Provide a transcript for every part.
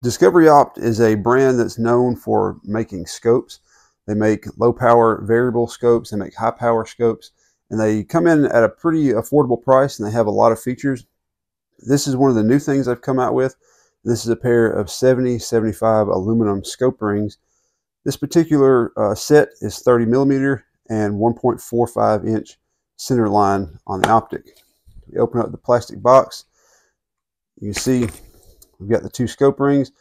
Discovery Opt is a brand that's known for making scopes. They make low power variable scopes, they make high power scopes, and they come in at a pretty affordable price, and they have a lot of features. This is one of the new things I've come out with. This is a pair of 70-75 aluminum scope rings. This particular set is 30 millimeter and 1.45 inch center line on the optic. We open up the plastic box. You can see we've got the two scope rings.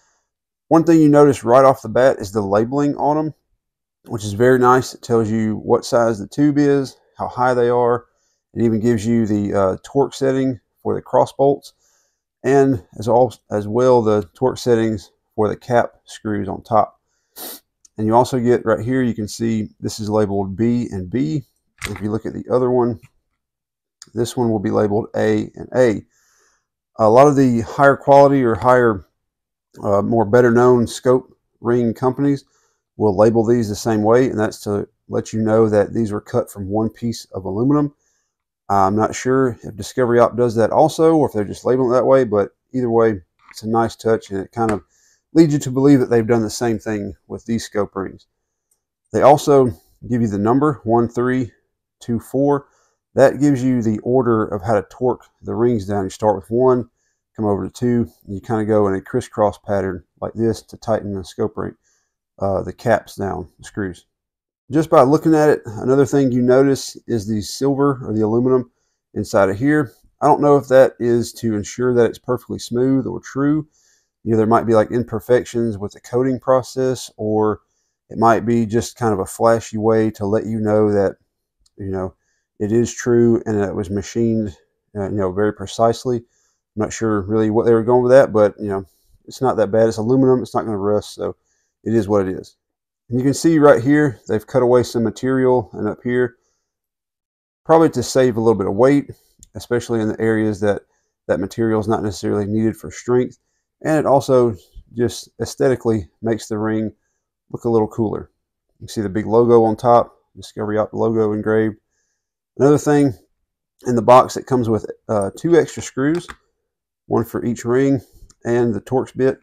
One thing you notice right off the bat is the labeling on them, which is very nice. It tells you what size the tube is, how high they are. It even gives you the torque setting for the cross bolts, and as well the torque settings for the cap screws on top. And you also get right here, you can see this is labeled B and B. If you look at the other one, this one will be labeled A and A. A lot of the higher quality or higher, more better known scope ring companies will label these the same way, and that's to let you know that these were cut from one piece of aluminum. I'm not sure if Discovery Opt does that also, or if they're just labeling it that way, but either way, it's a nice touch, and it kind of leads you to believe that they've done the same thing with these scope rings. They also give you the number 1324. That gives you the order of how to torque the rings down. You start with 1, come over to 2, and you kind of go in a crisscross pattern like this to tighten the scope ring, the caps down, the screws. Just by looking at it, another thing you notice is the silver or the aluminum inside of here. I don't know if that is to ensure that it's perfectly smooth or true. You know, there might be like imperfections with the coating process, or it might be just kind of a flashy way to let you know that, you know, it is true and that it was machined, you know, very precisely. I'm not sure really what they were going with that, but, you know, it's not that bad. It's aluminum. It's not going to rust, so it is what it is. And you can see right here, they've cut away some material, and up here, probably to save a little bit of weight, especially in the areas that that material is not necessarily needed for strength. And it also just aesthetically makes the ring look a little cooler. You see the big logo on top, Discovery Opt logo engraved. Another thing, in the box it comes with 2 extra screws, one for each ring and the Torx bit.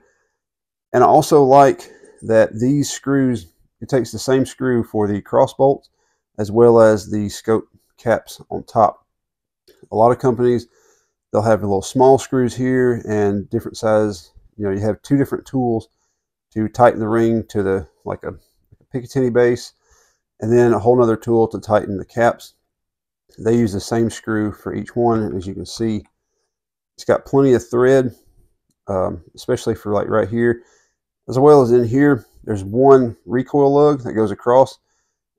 And I also like that these screws, it takes the same screw for the cross bolts as well as the scope caps on top. A lot of companies, they'll have little small screws here and different size. You know, you have 2 different tools to tighten the ring to the like a Picatinny base, and then a whole nother tool to tighten the caps. They use the same screw for each one, and as you can see, it's got plenty of thread, especially for like right here, as well as in here. There's one recoil lug that goes across,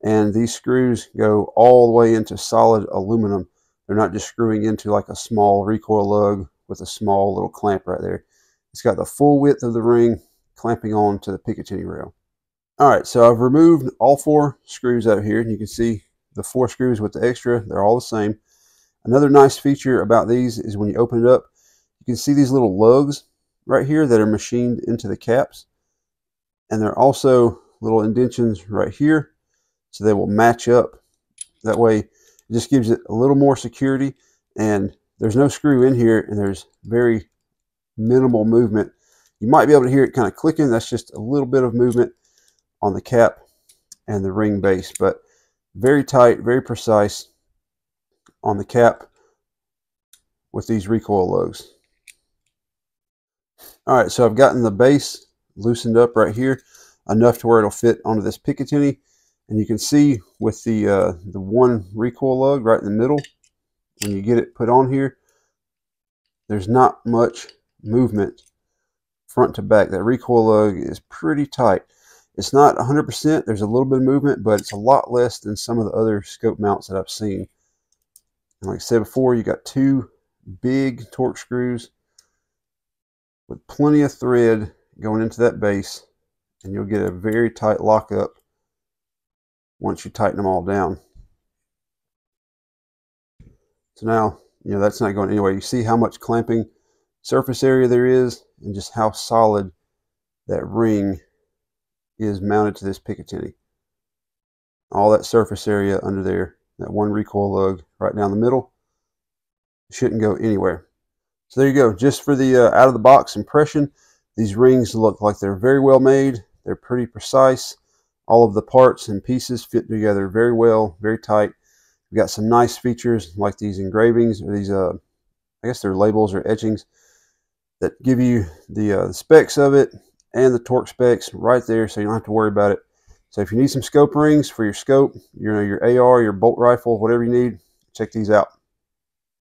and these screws go all the way into solid aluminum. They're not just screwing into like a small recoil lug with a small little clamp right there. It's got the full width of the ring clamping on to the Picatinny rail. All right, so I've removed all 4 screws out here, and you can see the 4 screws with the extra, they're all the same. Another nice feature about these is when you open it up, you can see these little lugs right here that are machined into the caps. And there are also little indentions right here, so they will match up. That way, it just gives it a little more security, and there's no screw in here, and there's very minimal movement. You might be able to hear it kind of clicking. That's just a little bit of movement on the cap and the ring base, but very tight, very precise on the cap with these recoil lugs. All right, so I've gotten the base loosened up right here enough to where it'll fit onto this Picatinny, and you can see with the one recoil lug right in the middle, when you get it put on here, there's not much movement front to back. That recoil lug is pretty tight. It's not 100%. There's a little bit of movement, but it's a lot less than some of the other scope mounts that I've seen. And like I said before, you got 2 big Torx screws with plenty of thread going into that base, and you'll get a very tight lockup once you tighten them all down. So now, you know, that's not going anywhere. You see how much clamping surface area there is, and just how solid that ring is mounted to this Picatinny. All that surface area under there, that one recoil lug right down the middle, shouldn't go anywhere. So there you go. Just for the out of the box impression, These rings look like they're very well made. They're pretty precise. All of the parts and pieces fit together very well, very tight. We've got some nice features like these engravings, or these, I guess they're labels or etchings, that give you the specs of it and the torque specs right there, so you don't have to worry about it. So if you need some scope rings for your scope, your AR, your bolt rifle, whatever you need, check these out.